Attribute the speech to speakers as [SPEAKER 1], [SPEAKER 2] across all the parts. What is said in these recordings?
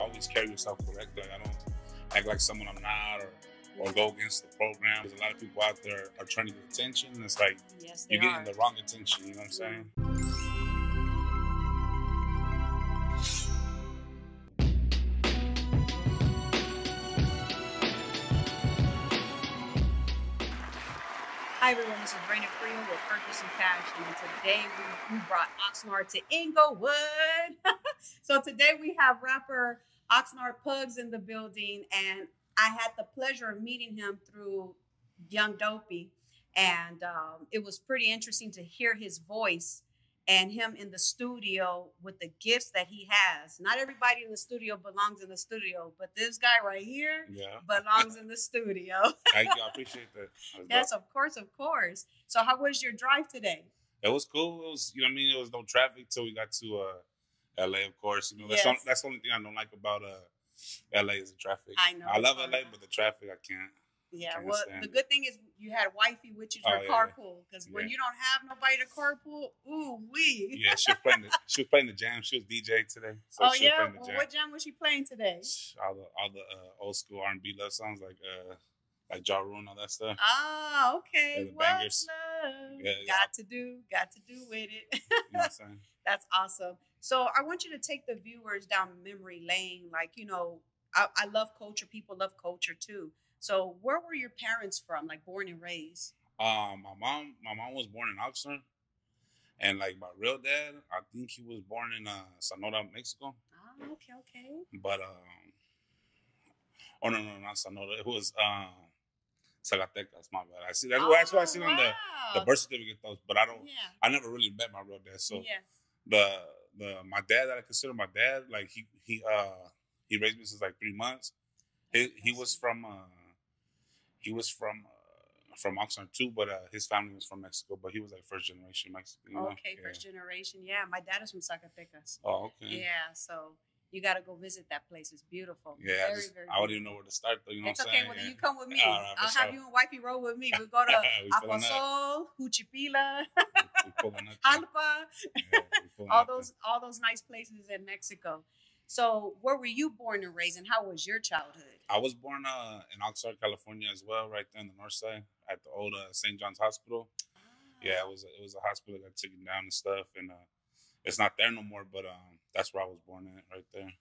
[SPEAKER 1] Always carry yourself correctly. Like, I don't act like someone I'm not, or go against the program. There's a lot of people out there are trying to get attention, and it's like you're getting the wrong attention. You know what I'm saying?
[SPEAKER 2] Hi everyone, this is Raina Carrillo with Purpose and Passion, and today we brought Oxnard to Inglewood. So today we have rapper Oxnard Pugz in the building, and I had the pleasure of meeting him through Young Dopey, and it was pretty interesting to hear his voice and him in the studio with the gifts that he has. Not everybody in the studio belongs in the studio, but this guy right here belongs in the studio.
[SPEAKER 1] Thank you. I appreciate that.
[SPEAKER 2] Yes, of course, of course. So how was your drive today?
[SPEAKER 1] It was cool. It was, you know what I mean? It was no traffic till we got to LA, of course. You know, that's the only thing I don't like about LA is the traffic.
[SPEAKER 2] I know.
[SPEAKER 1] I love LA, but the traffic I can't.
[SPEAKER 2] Yeah, well, the good thing is you had wifey with you for carpool, because when you don't have nobody to carpool, ooh-wee.
[SPEAKER 1] Yeah, she was playing the jam. She was DJ today. So
[SPEAKER 2] well, what jam was she playing today?
[SPEAKER 1] All the old school R&B love songs like Ja Rule and all that stuff.
[SPEAKER 2] Oh, okay.
[SPEAKER 1] Yeah,
[SPEAKER 2] What's love? Got to do with it.
[SPEAKER 1] You know what I'm saying?
[SPEAKER 2] That's awesome. So I want you to take the viewers down memory lane. Like, you know, I love culture. People love culture too. So where were your parents from, like born and raised?
[SPEAKER 1] My mom was born in Oxnard. And like my real dad, I think he was born in Sonora, Mexico.
[SPEAKER 2] Oh, okay.
[SPEAKER 1] But no, not Sonora. It was Zacatecas, my bad. That's what I see on the birth certificate though. But I never really met my real dad. So my dad that I consider my dad, like he raised me since like 3 months. He was from Oxnard too, but his family was from Mexico, but he was like first generation Mexican. You know?
[SPEAKER 2] Okay, first generation. Yeah, my dad is from Zacatecas.
[SPEAKER 1] Oh, okay.
[SPEAKER 2] Yeah, so you got to go visit that place. It's beautiful.
[SPEAKER 1] Yeah, I wouldn't even know where to start though. You know
[SPEAKER 2] it's
[SPEAKER 1] what I'm
[SPEAKER 2] okay.
[SPEAKER 1] saying?
[SPEAKER 2] Well, then you come with me. I'll have you and wifey roll with me. We'll go to Apasol, Juchipila, Jalpa, all those nice places in Mexico. So where were you born and raised, and how was your childhood?
[SPEAKER 1] I was born in Oxnard, California as well, right there in the north side at the old St. John's Hospital. Yeah, it was a hospital that got taken down and stuff, and it's not there no more, but that's where I was born in, right there.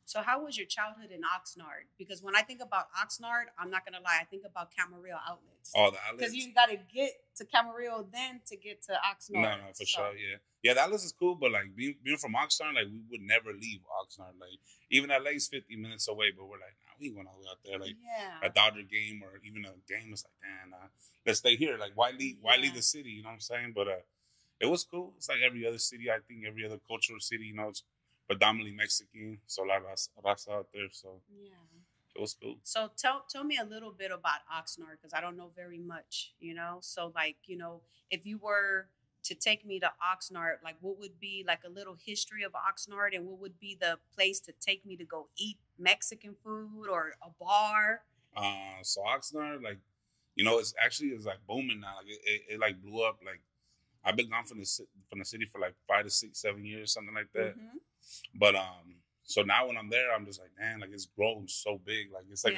[SPEAKER 2] So how was your childhood in Oxnard? Because when I think about Oxnard, I'm not going to lie, I think about Camarillo outlets.
[SPEAKER 1] Oh, the outlets?
[SPEAKER 2] Because you got to get to Camarillo then to get to Oxnard.
[SPEAKER 1] No, for sure, yeah. Yeah, the outlets is cool, but like being from Oxnard, like we would never leave Oxnard. Like even LA's 50 minutes away, but we're like, nah, we ain't going all the way out there. Like a Dodger game or even a game is like, damn, let's stay here. Like why leave the city? You know what I'm saying? But it was cool. It's like every other city, I think, every other cultural city, you know, it's predominantly Mexican, so a lot of raza out there. So it was cool. So
[SPEAKER 2] tell me a little bit about Oxnard, because I don't know very much, you know. So like, you know, if you were to take me to Oxnard, like what would be like a little history of Oxnard, and what would be the place to take me to go eat Mexican food or a bar?
[SPEAKER 1] So Oxnard, like, you know, it's like booming now. Like it like blew up. Like I've been gone from the city for like 5 to 6, 7 years, something like that. Mm-hmm. But so now when I'm there, I'm just like, man, like it's grown so big. Like it's like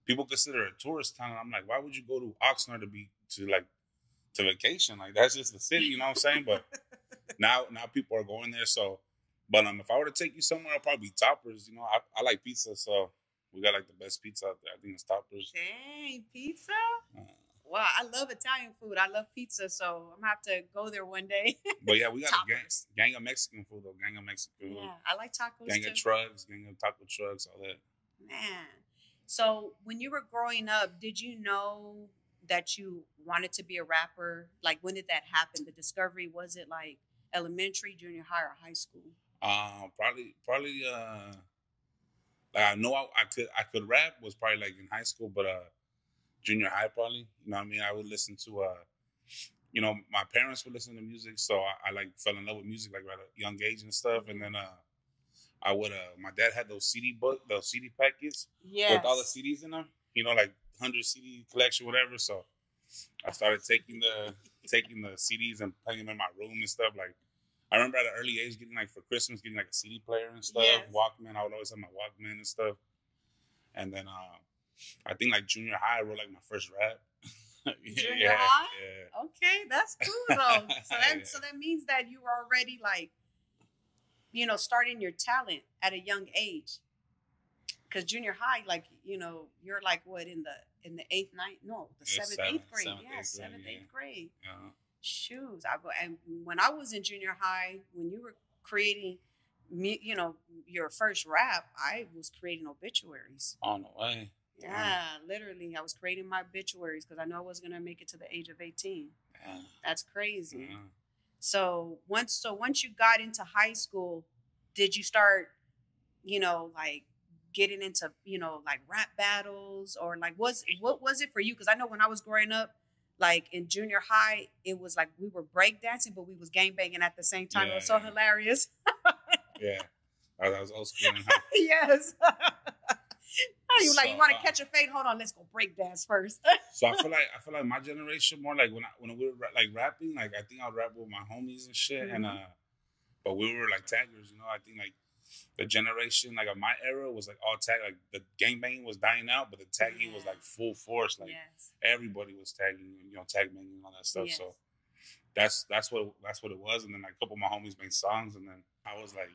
[SPEAKER 1] people consider it a tourist town. And I'm like, why would you go to Oxnard to vacation? Like that's just the city, you know what I'm saying? But now people are going there. So, but if I were to take you somewhere, I'd probably be Toppers. You know, I like pizza, so we got like the best pizza out there. I think it's Toppers.
[SPEAKER 2] Dang, pizza. Wow, I love Italian food. I love pizza, so I'm going to have to go there one day.
[SPEAKER 1] But yeah, we got a gang of Mexican food, though. Gang of Mexican food.
[SPEAKER 2] Yeah, I like tacos,
[SPEAKER 1] gang of trucks, gang of taco trucks, all that.
[SPEAKER 2] Man. So when you were growing up, did you know that you wanted to be a rapper? Like, when did that happen? The discovery, was it like elementary, junior high, or high school?
[SPEAKER 1] Probably. Like I know I could rap was probably like in high school, but junior high probably. You know what I mean? I would listen to you know, my parents would listen to music, so I like fell in love with music like at a young age and stuff. And then I would my dad had those CD packets with all the CDs in them. You know, like 100 CD collection, whatever. So I started taking the CDs and playing them in my room and stuff. Like I remember at an early age getting like for Christmas, getting like a CD player and stuff,
[SPEAKER 2] Yes.
[SPEAKER 1] Walkman. I would always have my Walkman and stuff. And then I think like junior high, I wrote like my first rap.
[SPEAKER 2] Junior high? Yeah. Okay, that's cool though. So that means that you were already like, you know, starting your talent at a young age. Because junior high, like, you know, you're like what in the eighth, ninth, no, the seventh, eighth grade. Seventh, eighth grade.
[SPEAKER 1] Yeah.
[SPEAKER 2] Shoes. And when I was in junior high, when you were creating, you know, your first rap, I was creating obituaries.
[SPEAKER 1] Oh, no way.
[SPEAKER 2] Yeah, literally. I was creating my obituaries because I know I wasn't going to make it to the age of 18.
[SPEAKER 1] Yeah.
[SPEAKER 2] That's crazy.
[SPEAKER 1] Yeah.
[SPEAKER 2] So once you got into high school, did you start, you know, like getting into, you know, like rap battles or like what was it for you? Because I know when I was growing up, like in junior high, it was like we were breakdancing, but we was gangbanging at the same time. It was so hilarious.
[SPEAKER 1] Yeah. I was old school in high.
[SPEAKER 2] Yes. You like, you want to catch a fade? Hold on, let's go break dance first.
[SPEAKER 1] So I feel like my generation more like when we were like rapping, like I think I'd rap with my homies and shit, and but we were like taggers, you know. I think like the generation like of my era was like all tag, like the gangbanging was dying out, but the tagging was like full force, like everybody was tagging, you know, tag banging and all that stuff. So that's what it was, and then like a couple of my homies made songs, and then I was like,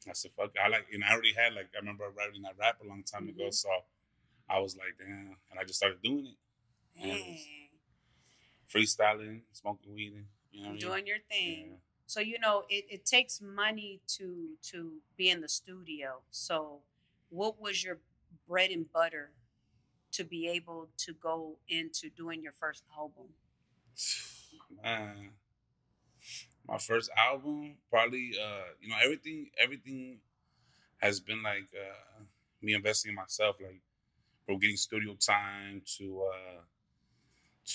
[SPEAKER 1] I said, fuck it. I already had, like, I remember writing that rap a long time ago, so I was like, damn, and I just started doing it. And freestyling, smoking weed, you know what I mean?
[SPEAKER 2] Doing your thing. Yeah. So, you know, it takes money to be in the studio. So what was your bread and butter to be able to go into doing your first album?
[SPEAKER 1] Man. My first album, probably, you know, everything has been like me investing in myself, like from getting studio time to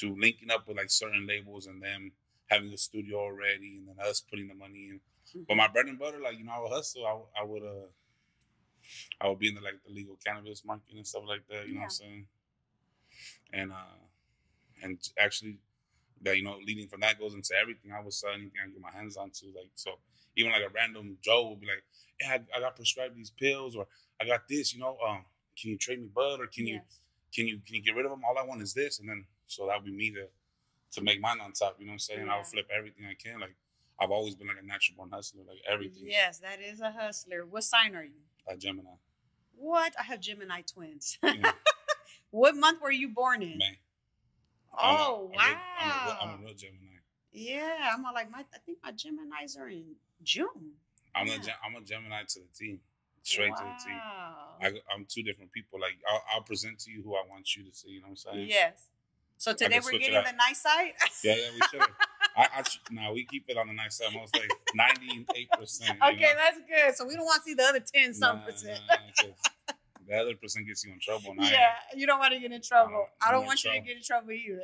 [SPEAKER 1] linking up with like certain labels and them having a studio already, and then us putting the money in. But my bread and butter, like, you know, I would hustle. I would be in the legal cannabis market and stuff like that. You know what I'm saying? And actually. That, you know, leading from that goes into everything. I would sell anything I can get my hands onto. Like, so even like a random Joe will be like, "Yeah, I got prescribed these pills, or I got this, you know, can you trade me bud, or can you get rid of them? All I want is this." And then so that would be me to make mine on top, you know what I'm saying? Yeah. I would flip everything I can. Like, I've always been like a natural born hustler, like everything.
[SPEAKER 2] Yes, that is a hustler. What sign are you?
[SPEAKER 1] Gemini.
[SPEAKER 2] What? I have Gemini twins. Yeah. What month were you born in?
[SPEAKER 1] May.
[SPEAKER 2] Oh, wow.
[SPEAKER 1] I'm a real Gemini.
[SPEAKER 2] Yeah, I'm all like, I think my Geminis are in June.
[SPEAKER 1] I'm a Gemini to the T. Straight to the T. I'm two different people. Like, I'll present to you who I want you to see, you know what I'm saying?
[SPEAKER 2] Yes. So today we're getting the nice side?
[SPEAKER 1] Yeah, we should. No, we keep it on the nice side. Most like 98%.
[SPEAKER 2] Okay, that's good. So we don't want to see the other 10-some%.
[SPEAKER 1] The other person gets you in trouble.
[SPEAKER 2] You don't want to get in trouble. I don't want you to get in trouble either.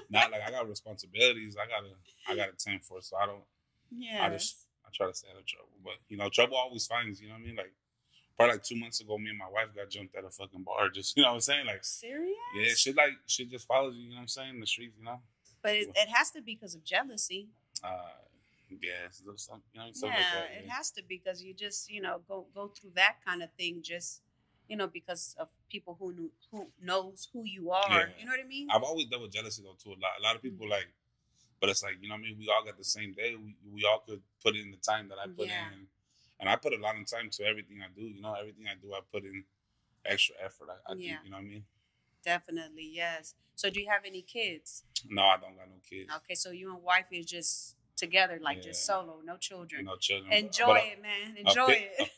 [SPEAKER 1] Not like I got responsibilities. I got to tend for, so I don't. Yeah. I try to stay out of trouble, but you know, trouble always finds. You know what I mean? Like probably like 2 months ago, me and my wife got jumped at a fucking bar. Just, you know what I'm saying? Like,
[SPEAKER 2] serious?
[SPEAKER 1] Yeah, shit just follows you. You know what I'm saying? In the streets, you know.
[SPEAKER 2] But it has to be because of jealousy.
[SPEAKER 1] Yeah, you know, something like that.
[SPEAKER 2] Yeah, it has to be because you just, you know, go through that kind of thing just. You know, because of people who knows who you are. Yeah. You know what I mean?
[SPEAKER 1] I've always dealt with jealousy, though, too. A lot of people, like, but it's like, you know what I mean? We all got the same day. We all could put in the time that I put in. And I put a lot of time to everything I do. You know, everything I do, I put in extra effort. I think, you know what I mean?
[SPEAKER 2] Definitely, yes. So do you have any kids?
[SPEAKER 1] No, I don't got no kids.
[SPEAKER 2] Okay, so you and wife is just together, like just solo, no children.
[SPEAKER 1] No children.
[SPEAKER 2] Enjoy it, man. Enjoy it.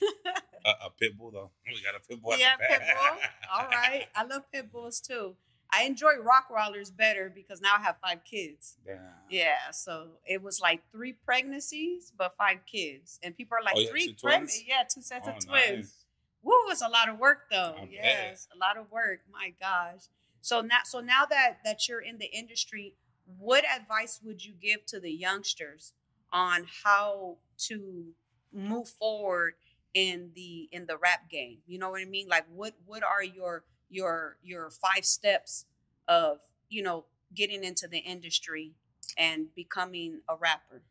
[SPEAKER 1] A pit bull, though. We got a pit bull.
[SPEAKER 2] Yeah, pit bull. All right. I love pit bulls, too. I enjoy Rottweilers better because now I have 5 kids. Damn. Yeah, so it was like 3 pregnancies, but 5 kids. And people are like, 3 pregnancies? Yeah, 2 sets of twins. Nice. Woo, it's a lot of work, though. Yes, a lot of work. My gosh. So now that you're in the industry, what advice would you give to the youngsters on how to move forward in the rap game? You know what I mean? Like what are your 5 steps of, you know, getting into the industry and becoming a rapper?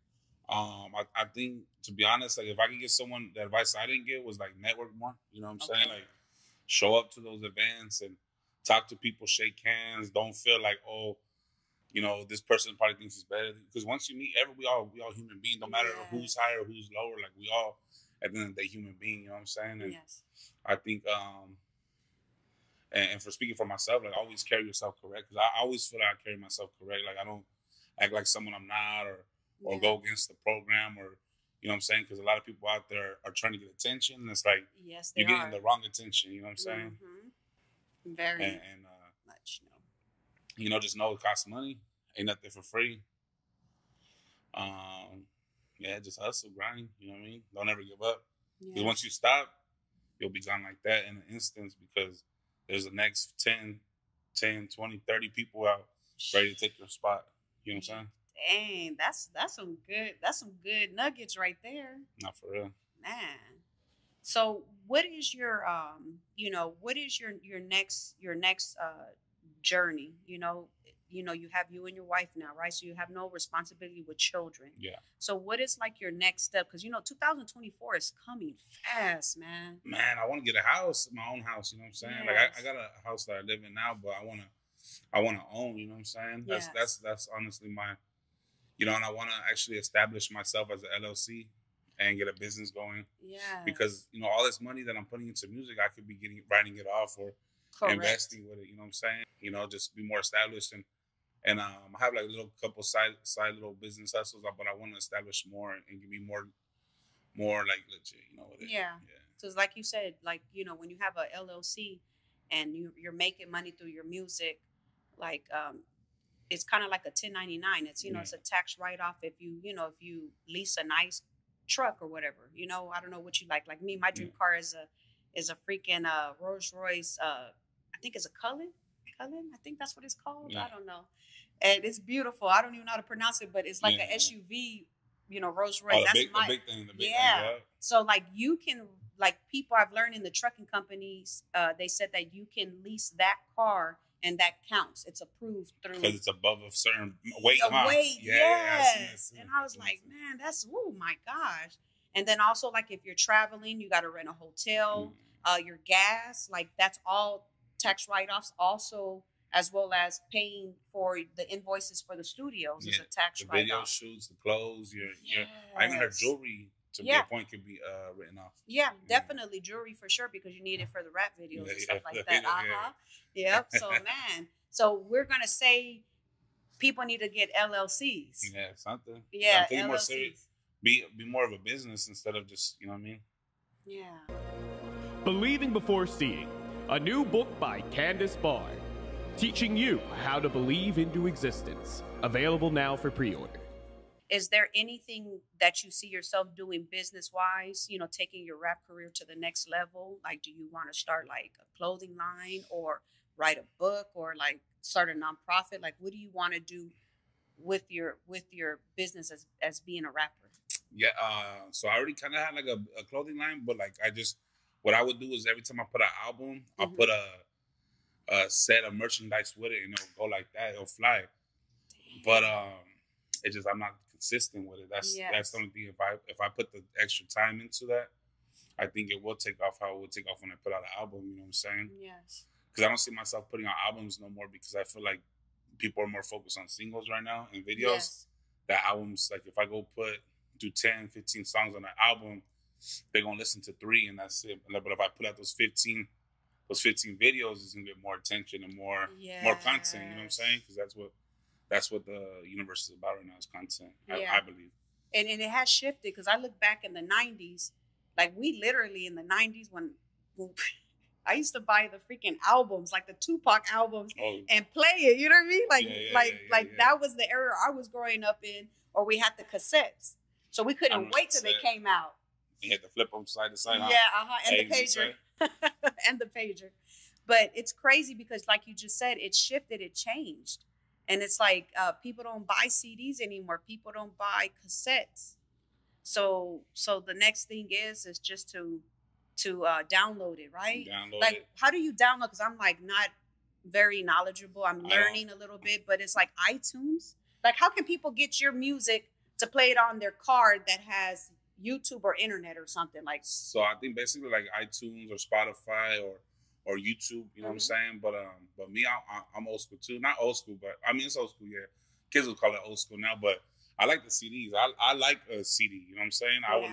[SPEAKER 1] I think, to be honest, like if I could get someone, the advice I didn't get was like network more. You know what I'm saying? Like show up to those events and talk to people, shake hands. Don't feel like, oh, you know, this person probably thinks he's better. Because once you meet we all human beings. No matter who's higher, who's lower. Like we all, at the end of the day, human being. You know what I'm saying? And I think, and for speaking for myself, like always carry yourself correct. Because I always feel like I carry myself correct. Like I don't act like someone I'm not, or go against the program, or you know what I'm saying? Because a lot of people out there are trying to get attention. And it's like you're getting the wrong attention. You know what I'm saying?
[SPEAKER 2] Very much.
[SPEAKER 1] You know, just know it costs money. Ain't nothing for free. Just hustle, grind. You know what I mean? Don't ever give up. Because once you stop, you'll be gone like that in an instance, because there's the next 10, 20, 30 people out ready to take your spot. You know what I'm saying?
[SPEAKER 2] Dang, that's some good nuggets right there.
[SPEAKER 1] Not for real.
[SPEAKER 2] Man. So what is your what is your next journey? You have you and your wife now, right? So you have no responsibility with children.
[SPEAKER 1] Yeah.
[SPEAKER 2] So what is like your next step? Because 2024 is coming fast, man.
[SPEAKER 1] Man, I want to get a house, my own house. You know what I'm saying? Yes. Like I got a house that I live in now, but I want to own. You know what I'm saying? That's honestly my, and I want to actually establish myself as an LLC and get a business going.
[SPEAKER 2] Yeah.
[SPEAKER 1] Because all this money that I'm putting into music, I could be writing it off or investing with it. You know what I'm saying? Just be more established and I have like a couple side little business hustles, but I want to establish more and be more like legit. With it.
[SPEAKER 2] Yeah. So it's like you said, like when you have a LLC and you're making money through your music, like it's kind of like a 1099. It's it's a tax write off if you lease a nice truck or whatever. I don't know what you like. Like me, my dream car is a freaking Rolls Royce. I think it's a Cullen. I think that's what it's called. I don't know. And it's beautiful. I don't even know how to pronounce it, but it's like an SUV, Rolls Royce.
[SPEAKER 1] That's the big thing. Thing,
[SPEAKER 2] So like you can, like people I've learned in the trucking companies, they said that you can lease that car and that counts. It's approved through.
[SPEAKER 1] Because it's above a certain weight.
[SPEAKER 2] Yes. And I was like, man, oh my gosh. And then also like if you're traveling, you got to rent a hotel, your gas, like that's all tax write-offs also, as well as paying for the invoices for the studios is a tax write-off.
[SPEAKER 1] The video shoots, the clothes, I even heard jewelry to be a point could be written off.
[SPEAKER 2] Yeah, definitely jewelry for sure, because you need it for the rap videos and stuff like that. Yep. So man, so we're gonna say people need to get LLCs.
[SPEAKER 1] Yeah, something.
[SPEAKER 2] Yeah,
[SPEAKER 1] I'm thinking more serious. Be more of a business instead of just you know what I mean.
[SPEAKER 2] Yeah.
[SPEAKER 3] Believing Before Seeing, a new book by Candace Barr, teaching you how to believe into existence. Available now for pre-order.
[SPEAKER 2] Is there anything that you see yourself doing business-wise, taking your rap career to the next level? Like, do you want to start like a clothing line or write a book or like start a nonprofit? Like, what do you want to do with your business as being a rapper?
[SPEAKER 1] Yeah. So I already kind of had like a clothing line, but like what I would do is every time I put an album, I'll put a set of merchandise with it, and it'll go like that. It'll fly. But it's just I'm not consistent with it. That's the only thing. If I put the extra time into that, I think it will take off how it would take off when I put out an album. You know what I'm saying?
[SPEAKER 2] Yes.
[SPEAKER 1] Because I don't see myself putting out albums no more, because I feel like people are more focused on singles right now and videos. Yes. The albums, like if I go do 10, 15 songs on an album, they're gonna listen to 3 and that's it. But if I put out those 15 videos, it's gonna get more attention and more content. You know what I'm saying? Because that's what the universe is about right now, is content. I believe.
[SPEAKER 2] And it has shifted, because I look back in the 90s, like we literally in the 90s when I used to buy the freaking albums, like the Tupac albums, and play it. You know what I mean? That was the era I was growing up in, or we had the cassettes, so we couldn't wait till they came out.
[SPEAKER 1] You had to flip them side to side.
[SPEAKER 2] And the pager. And the pager. But it's crazy because, like you just said, it shifted, it changed. And it's like people don't buy CDs anymore. People don't buy cassettes. So the next thing is just to download it, right? How do you download? Because I'm like not very knowledgeable. I'm learning a little bit, but it's like iTunes. Like, how can people get your music to play it on their card that has YouTube or internet or something like.
[SPEAKER 1] So I think basically like iTunes or Spotify or YouTube, you know what I'm saying? But me, I'm old school too. Not old school, but I mean it's old school. Yeah, kids would call it old school now, but I like the CDs. I like a CD. You know what I'm saying? I would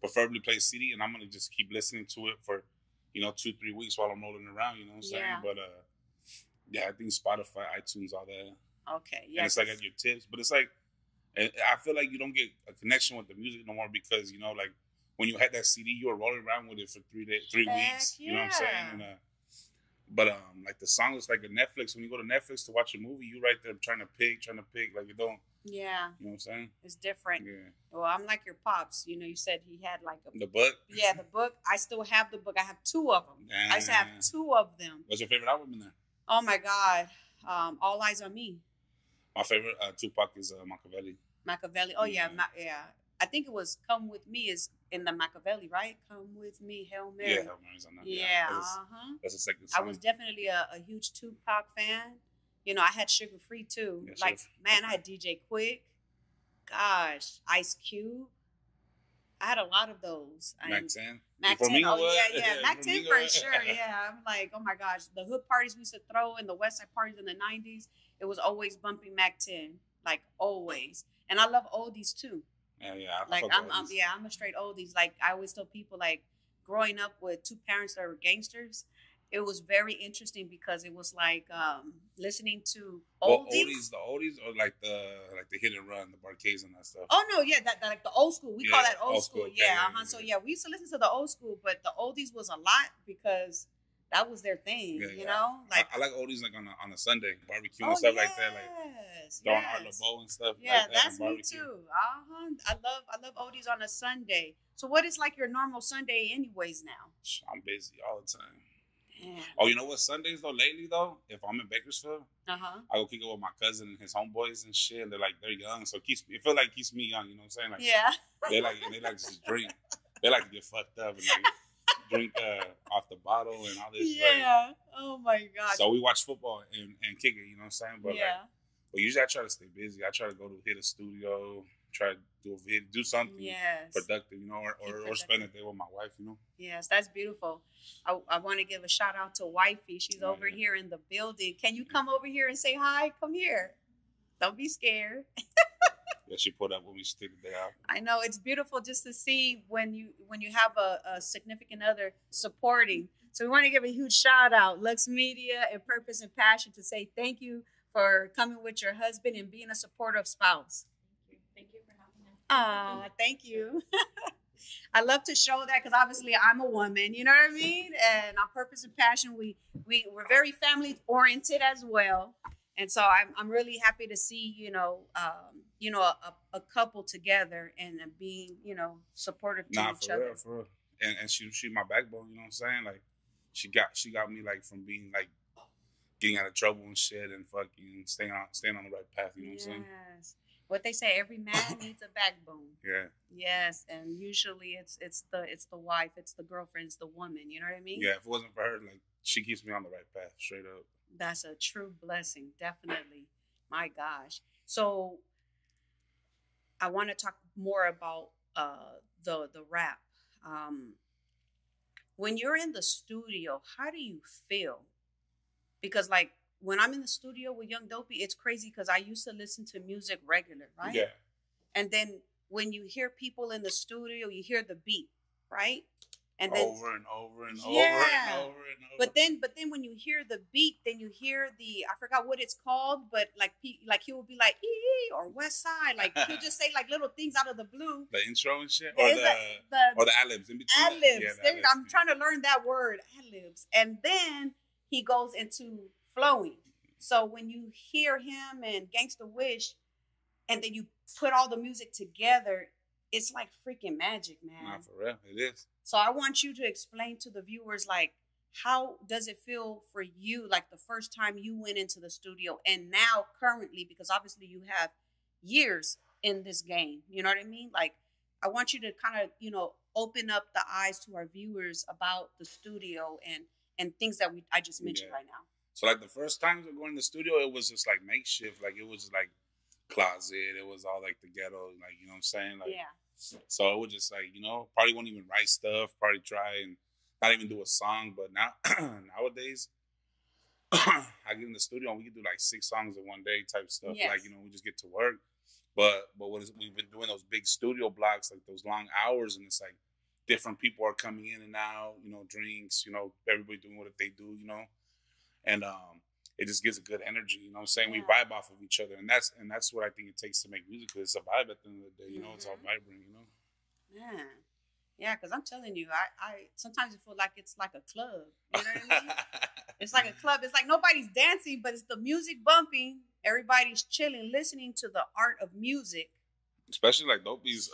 [SPEAKER 1] preferably play CD, and I'm gonna just keep listening to it for 2-3 weeks while I'm rolling around. You know what I'm saying? But I think Spotify, iTunes, all that.
[SPEAKER 2] Okay. Yeah.
[SPEAKER 1] And it's like at your tips, but it's like I feel like you don't get a connection with the music no more because like when you had that CD, you were rolling around with it for 3 weeks. You know what I'm saying? And, but like the song is like a Netflix. When you go to Netflix to watch a movie, you right there trying to pick, like you don't.
[SPEAKER 2] Yeah.
[SPEAKER 1] You know what I'm saying?
[SPEAKER 2] It's different.
[SPEAKER 1] Yeah.
[SPEAKER 2] Well, I'm like your pops. You said he had like
[SPEAKER 1] the book.
[SPEAKER 2] Yeah, the book. I still have the book. I have 2 of them. Damn. I still have 2 of them.
[SPEAKER 1] What's your favorite album in there?
[SPEAKER 2] Oh my God, All Eyes on Me.
[SPEAKER 1] My favorite Tupac is Machiavelli.
[SPEAKER 2] Machiavelli. Oh yeah, yeah. I think it was Come With Me is in the Machiavelli, right? Come With Me, Hail Mary.
[SPEAKER 1] Yeah, Hail Mary's on that.
[SPEAKER 2] Yeah,
[SPEAKER 1] That's the second song.
[SPEAKER 2] I was definitely a huge Tupac fan. I had Sugar Free too. Yeah, like, man, I had DJ Quick. Gosh, Ice Cube. I had a lot of those.
[SPEAKER 1] Mac 10.
[SPEAKER 2] Mac 10. Oh, yeah. Mac 10 for sure. Yeah. I'm like, oh my gosh. The hood parties we used to throw and the West Side parties in the 90s, it was always bumping Mac 10. Like, always. And I love oldies too.
[SPEAKER 1] Yeah.
[SPEAKER 2] Like, I'm a straight oldies. Like, I always tell people, like, growing up with 2 parents that were gangsters, it was very interesting because it was like listening to oldies.
[SPEAKER 1] The oldies or like the hit and run, the barcades and that stuff.
[SPEAKER 2] Oh no, yeah, that like the old school. We call that old school. Okay, yeah. So we used to listen to the old school, but the oldies was a lot because that was their thing. Like
[SPEAKER 1] I like oldies like on a Sunday barbecue and stuff like that, like throwing Art LeBeau and stuff.
[SPEAKER 2] Yeah, like that, that's me too. I love oldies on a Sunday. So what is like your normal Sunday, anyways? Now
[SPEAKER 1] I'm busy all the time.
[SPEAKER 2] Yeah.
[SPEAKER 1] Oh, you know what? Sundays though, lately though, if I'm in Bakersfield, I go kick it with my cousin and his homeboys and shit. And they're young, so it feel like keeps me young. You know what I'm saying? Like,
[SPEAKER 2] yeah.
[SPEAKER 1] They like just drink. They like to get fucked up and like drink off the bottle and all this.
[SPEAKER 2] Yeah. Like, oh my God.
[SPEAKER 1] So we watch football and kick it. You know what I'm saying? But but usually I try to stay busy. I try to go to hit a studio. Try to do a video, do something productive, or spend a day with my wife,
[SPEAKER 2] Yes, that's beautiful. I want to give a shout out to Wifey. She's over here in the building. Can you come over here and say hi? Come here. Don't be scared.
[SPEAKER 1] Yeah, she put up when we took the day out.
[SPEAKER 2] I know it's beautiful just to see when you have a significant other supporting. So we want to give a huge shout out, Luxe Media and Purpose and Passion, to say thank you for coming with your husband and being a supportive spouse.
[SPEAKER 4] Thank you for having us.
[SPEAKER 2] Oh, thank you. I love to show that because obviously I'm a woman, you know what I mean? And on Purpose and Passion, we're very family oriented as well. And so I'm really happy to see, a couple together and being, supportive to each other.
[SPEAKER 1] For real. And she my backbone, you know what I'm saying? Like she got me like from being like getting out of trouble and shit and fucking staying on the right path, you know what I'm saying?
[SPEAKER 2] Yes. What they say, every man needs a backbone.
[SPEAKER 1] Yeah.
[SPEAKER 2] Yes, and usually it's the wife, it's the girlfriend, it's the woman. You know what I mean?
[SPEAKER 1] Yeah. If it wasn't for her, like she keeps me on the right path, straight up.
[SPEAKER 2] That's a true blessing, definitely. My gosh. So I want to talk more about the rap. When you're in the studio, how do you feel? Because like, when I'm in the studio with Young Dopey, it's crazy because I used to listen to music regular, right?
[SPEAKER 1] Yeah.
[SPEAKER 2] And then when you hear people in the studio, you hear the beat, right? And then
[SPEAKER 1] over and over and over and over.
[SPEAKER 2] But then when you hear the beat, then you hear I forgot what it's called, but like he will be like or West Side, like he'll just say like little things out of the blue.
[SPEAKER 1] The intro and shit, or the ad-libs in between.
[SPEAKER 2] Ad-libs. Yeah, I'm trying to learn that word, ad-libs. And then he goes into flowing. So when you hear him and Gangsta Wish, and then you put all the music together, it's like freaking magic, man.
[SPEAKER 1] Nah, for real, it is.
[SPEAKER 2] So I want you to explain to the viewers, like, how does it feel for you, like the first time you went into the studio and now currently, because obviously you have years in this game, you know what I mean? Like, I want you to kind of, open up the eyes to our viewers about the studio and things that I just mentioned right now.
[SPEAKER 1] So like the first time we were going to the studio, it was just like makeshift. Like it was like closet. It was all like the ghetto, like, you know what I'm saying? Like,
[SPEAKER 2] Yeah.
[SPEAKER 1] so it was just like, you know, probably won't even write stuff, probably try and not even do a song. But now, nowadays, I get in the studio and we can do like 6 songs in one day type stuff.
[SPEAKER 2] Yes.
[SPEAKER 1] Like, you know, we just get to work. But we've been doing those big studio blocks, like those long hours, and it's like different people are coming in and out, you know, drinks, you know, everybody doing what they do, you know, and it just gives a good energy, you know what I'm saying?
[SPEAKER 2] Yeah.
[SPEAKER 1] We vibe off of each other, and that's what I think it takes to make music, because it's a vibe at the end of the day, you know, it's all vibrant, you know.
[SPEAKER 2] Man. Yeah, because I'm telling you, I sometimes it feels like it's like a club. You know what I mean? It's like a club. It's like nobody's dancing, but it's the music bumping. Everybody's chilling, listening to the art of music.
[SPEAKER 1] Especially like Dopey's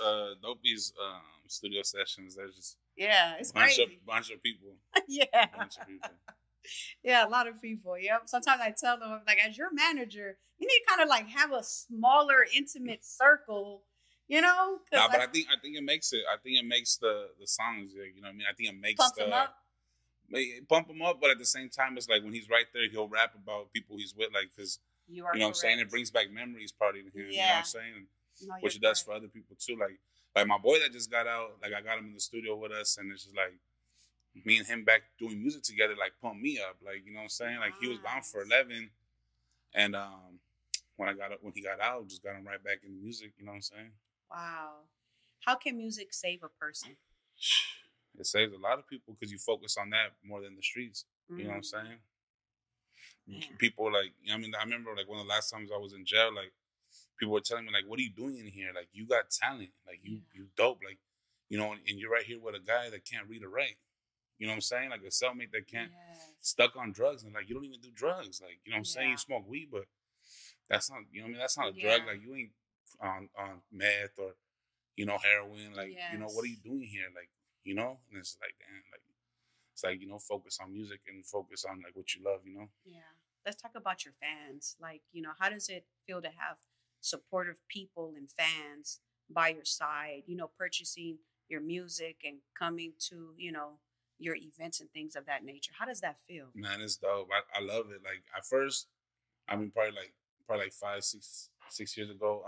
[SPEAKER 1] studio sessions. There's just
[SPEAKER 2] it's
[SPEAKER 1] crazy.
[SPEAKER 2] Bunch
[SPEAKER 1] of people.
[SPEAKER 2] Yeah.
[SPEAKER 1] Bunch of people.
[SPEAKER 2] Yeah, a lot of people. Yep. Sometimes I tell them, like, as your manager, you need to kind of like have a smaller, intimate circle. You know?
[SPEAKER 1] Nah, but I think it makes it. I think it makes the songs. You know what I mean? I think it makes
[SPEAKER 2] pump them up.
[SPEAKER 1] Pump them up, but at the same time, it's like when he's right there, he'll rap about people he's with, like, because you know what I'm saying? It brings back memories, probably to him. You know what I'm saying?
[SPEAKER 2] No,
[SPEAKER 1] which it does for other people too. Like my boy that just got out, like I got him in the studio with us, and it's just like me and him back doing music together, like pumped me up. Like, you know what I'm saying? Like he was gone for 11, and when he got out, just got him right back into music. You know what I'm saying?
[SPEAKER 2] Wow. How can music save a person?
[SPEAKER 1] It saves a lot of people because you focus on that more than the streets. You know what I'm saying? Man. People like, I mean, I remember like one of the last times I was in jail, like people were telling me like, "What are you doing in here? Like, you got talent. Like, you dope. Like, you know, and you're right here with a guy that can't read or write. You know what I'm saying? Like a cellmate that can't stuck on drugs, and like you don't even do drugs. Like, you know what I'm saying? You smoke weed, but that's not, you know what I mean? That's not a drug. Like, you ain't on meth or, you know, heroin. Like, you know, what are you doing here? Like, you know? And it's like, damn, like, it's like, you know, focus on music and focus on like what you love, you know?
[SPEAKER 2] Yeah. Let's talk about your fans. Like, you know, how does it feel to have supportive people and fans by your side, you know, purchasing your music and coming to, you know, your events and things of that nature? How does that feel?
[SPEAKER 1] Man, it's dope. I love it. Like at first, I mean, probably like 5, 6 years ago,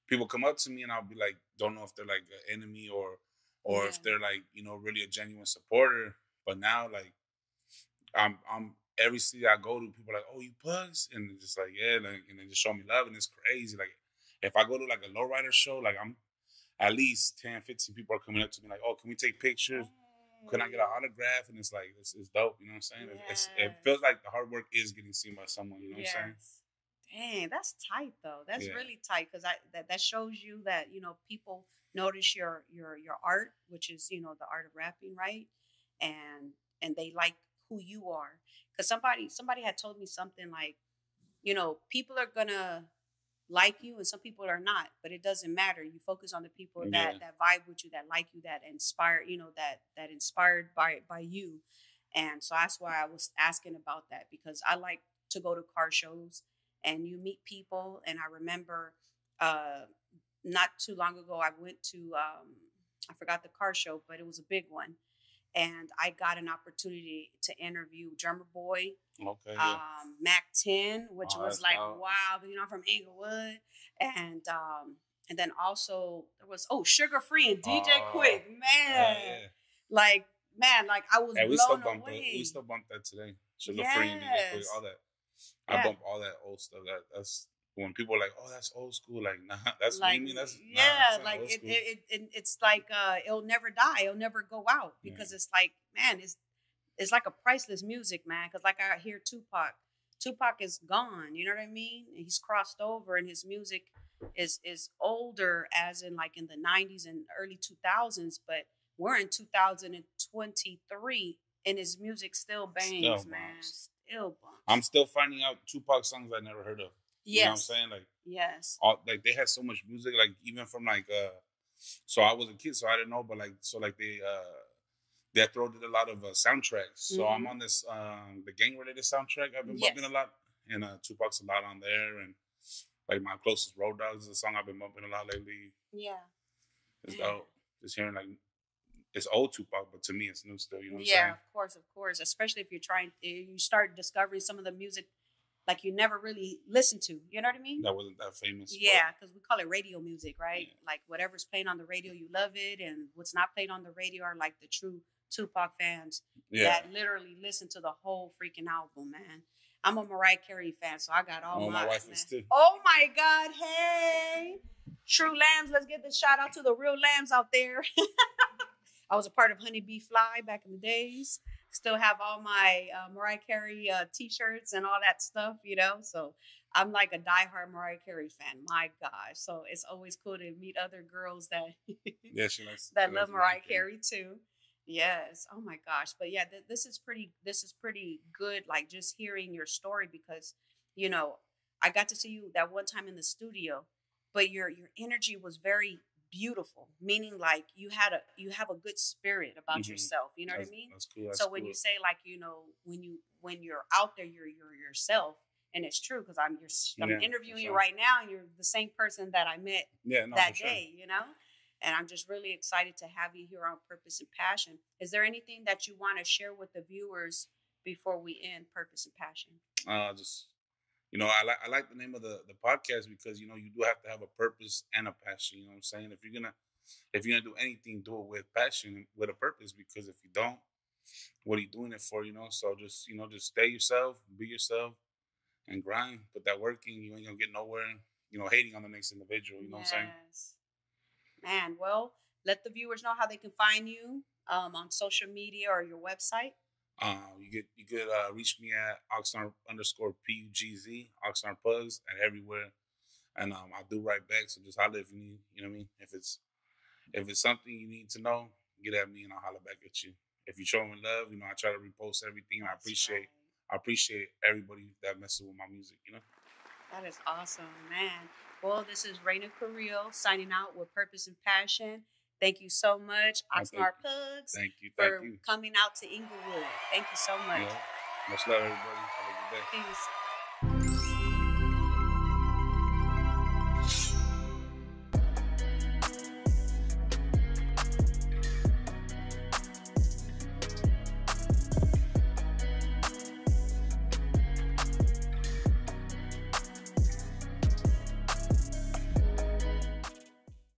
[SPEAKER 1] people come up to me and I'll be like, don't know if they're like an enemy or if they're like, you know, really a genuine supporter. But now, like, I'm every city I go to, people are like, "Oh, you Pugz?" And it's just like, yeah, like, and they just show me love, and it's crazy. Like, if I go to like a lowrider show, like I'm at least 10, 15 people are coming up to me like, "Oh, can we take pictures? Can I get an autograph?" And it's like, it's dope. You know what I'm saying? It feels like the hard work is getting seen by someone. You know what I'm saying?
[SPEAKER 2] Dang, that's tight though. That's really tight because that shows you that, you know, people notice your art, which is, you know, the art of rapping, right? And they like who you are. Because somebody had told me something like, you know, people are gonna like you and some people are not, but it doesn't matter. You focus on the people that vibe with you, that like you, that inspire, you know, that inspired by you. And so that's why I was asking about that, because I like to go to car shows and you meet people. And I remember not too long ago, I went to, I forgot the car show, but it was a big one. And I got an opportunity to interview Drummer Boy, Mac 10, which was like, wow, you know, I'm from Inglewood. And then also there was, Sugar Free and DJ Quick, man. Like I was blown away.
[SPEAKER 1] We still bump that today. Sugar Free and DJ Quick, all that. I bump all that old stuff. That's when people are like, "Oh, that's old school." Like, nah, that's like, that's
[SPEAKER 2] like it's like it'll never die. It'll never go out because it's like, man, it's like a priceless music, man. Because like I hear Tupac is gone. You know what I mean? He's crossed over, and his music is older, as in like in the 90s and early 2000s. But we're in 2023, and his music still bangs, man. Still bangs.
[SPEAKER 1] I'm still finding out Tupac songs I never heard of. You know what I'm saying? Like, like they had so much music, like even from like, so I was a kid, so I didn't know, but like, so like they did a lot of soundtracks. So I'm on this, the gang related soundtrack I've been bumping a lot, and Tupac's a lot on there, and like my closest Road Dogs is a song I've been bumping a lot lately. Yeah. It's dope. Just hearing like, it's old Tupac, but to me it's new still, you know what I'm saying?
[SPEAKER 2] Yeah, of course. Especially if you start discovering some of the music, like you never really listened to. You know what I mean?
[SPEAKER 1] That wasn't that famous.
[SPEAKER 2] Yeah, because we call it radio music, right?
[SPEAKER 1] Yeah.
[SPEAKER 2] Like whatever's playing on the radio, you love it, and what's not played on the radio are like the true Tupac fans that literally listen to the whole freaking album, man. I'm a Mariah Carey fan, so I got all
[SPEAKER 1] my wife is too.
[SPEAKER 2] Oh my God, hey. True lambs, let's give the shout out to the real lambs out there. I was a part of Honeybee Fly back in the days. Still have all my Mariah Carey t-shirts and all that stuff, you know. So I'm like a diehard Mariah Carey fan. My gosh. So it's always cool to meet other girls that that love Mariah Carey too. Yes. Oh my gosh. But yeah, this is pretty good. Like just hearing your story because, you know, I got to see you that one time in the studio, but your energy was very beautiful, meaning like you have a good spirit about yourself. You know what I mean?
[SPEAKER 1] That's cool.
[SPEAKER 2] So when you say like, you know, when you're out there, you're yourself, and it's true because I'm interviewing you right now, and you're the same person that I met that day. You know. And I'm just really excited to have you here on Purpose and Passion. Is there anything that you want to share with the viewers before we end Purpose and Passion?
[SPEAKER 1] Just, you know, I like the name of the podcast because, you know, you do have to have a purpose and a passion. You know what I'm saying? If you're gonna do anything, do it with passion, with a purpose. Because if you don't, what are you doing it for? You know, so just, you know, just stay yourself, be yourself, and grind. Put that work in. You ain't gonna get nowhere. You know, hating on the next individual. You know what I'm saying?
[SPEAKER 2] Man, well, let the viewers know how they can find you on social media or your website.
[SPEAKER 1] You could reach me at Oxnard_PUGZ, Oxnard Pugz, and everywhere. And I do write back, so just holler if you need. You know what I mean? If it's something you need to know, get at me and I'll holler back at you. If you're showing love, you know, I try to repost everything. I appreciate everybody that messes with my music. You know.
[SPEAKER 2] That is awesome, man. Well, this is Raina Carrillo signing out with Purpose and Passion. Thank you so much, Oxnard Pugz.
[SPEAKER 1] Thank you
[SPEAKER 2] for coming out to Inglewood. Thank you so much.
[SPEAKER 1] Yeah. Much love, everybody. Have a good day.
[SPEAKER 2] Peace.